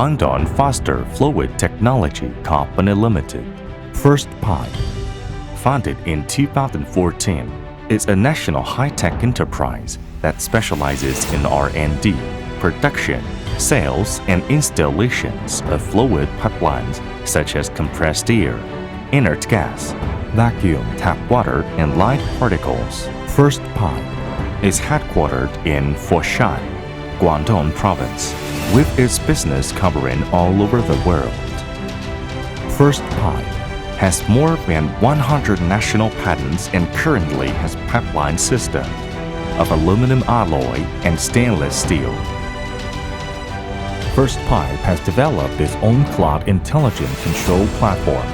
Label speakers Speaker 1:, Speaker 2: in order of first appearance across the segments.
Speaker 1: Guangdong Foster Fluid Technology Company Limited. FSTpipe, founded in 2014, is a national high-tech enterprise that specializes in R&D, production, sales, and installations of fluid pipelines such as compressed air, inert gas, vacuum tap water, and light particles. FSTpipe is headquartered in Foshan, Guangdong Province, with its business covering all over the world. FSTpipe has more than 100 national patents and currently has pipeline system of aluminum alloy and stainless steel. FSTpipe has developed its own cloud intelligent control platform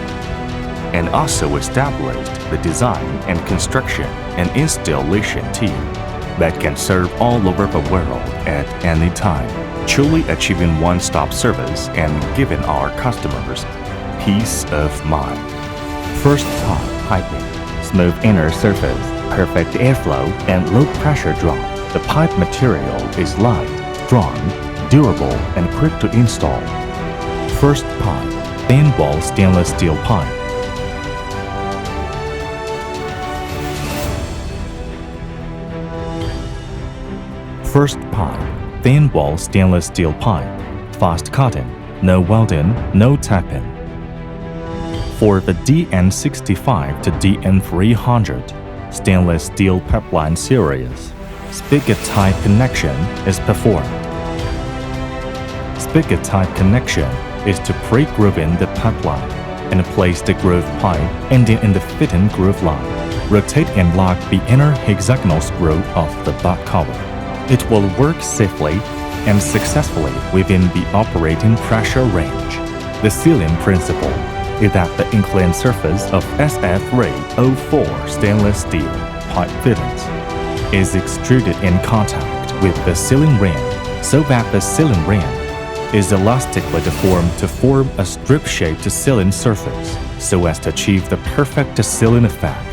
Speaker 1: and also established the design and construction and installation team that can serve all over the world at any time, truly achieving one-stop service and giving our customers peace of mind. FSTpipe piping, smooth inner surface, perfect airflow, and low pressure drop. The pipe material is light, strong, durable, and quick to install. FSTpipe thin wall stainless steel pipe. FSTpipe thin wall stainless steel pipe, fast cutting, no welding, no tapping. For the DN65 to DN300 stainless steel pipeline series, spigot type connection is performed. Spigot type connection is to pre-grooving the pipeline and place the groove pipe ending in the fitting groove line. Rotate and lock the inner hexagonal screw of the butt cover. It will work safely and successfully within the operating pressure range. The sealing principle is that the inclined surface of SF304 stainless steel pipe fittings is extruded in contact with the sealing ring so that the sealing ring is elastically deformed to form a strip-shaped sealing surface so as to achieve the perfect sealing effect.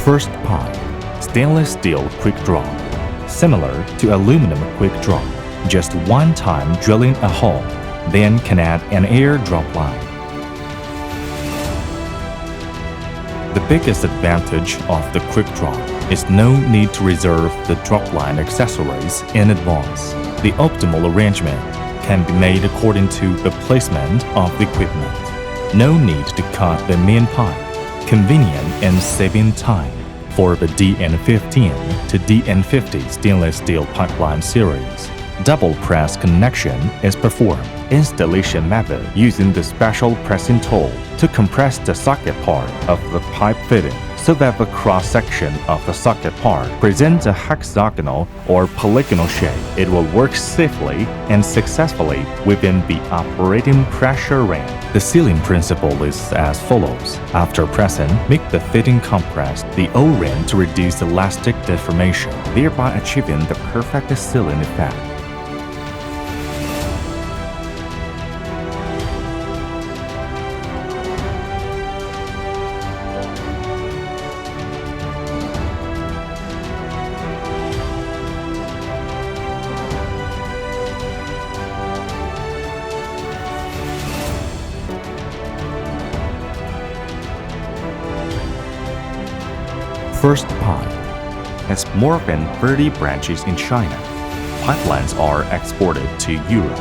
Speaker 1: FSTpipe stainless steel quick draw, similar to aluminum quick draw. Just one time drilling a hole, then can add an air drop line. The biggest advantage of the quick draw is no need to reserve the drop line accessories in advance. The optimal arrangement can be made according to the placement of the equipment. No need to cut the main pipe. Convenient and saving time. For the DN15 to DN50 stainless steel pipeline series, double press connection is performed. Installation method using the special pressing tool to compress the socket part of the pipe fitting so that the cross-section of the socket part presents a hexagonal or polygonal shape. It will work safely and successfully within the operating pressure range. The sealing principle is as follows. After pressing, make the fitting compress the O-ring to reduce elastic deformation, thereby achieving the perfect sealing effect. FSTpipe has more than 30 branches in China. Pipelines are exported to Europe,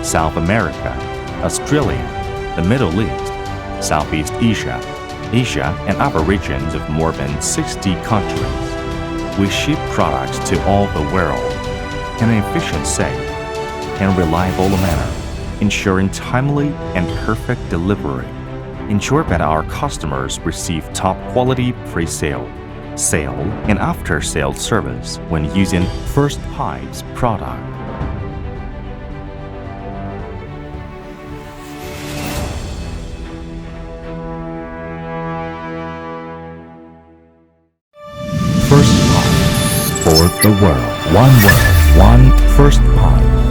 Speaker 1: South America, Australia, the Middle East, Southeast Asia, and other regions of more than 60 countries. We ship products to all the world in an efficient, safe, and reliable manner, ensuring timely and perfect delivery. Ensure that our customers receive top-quality pre-sale, sale, and after-sale service when using FSTpipe's product. FSTpipe for the world. One weld, one first pipe.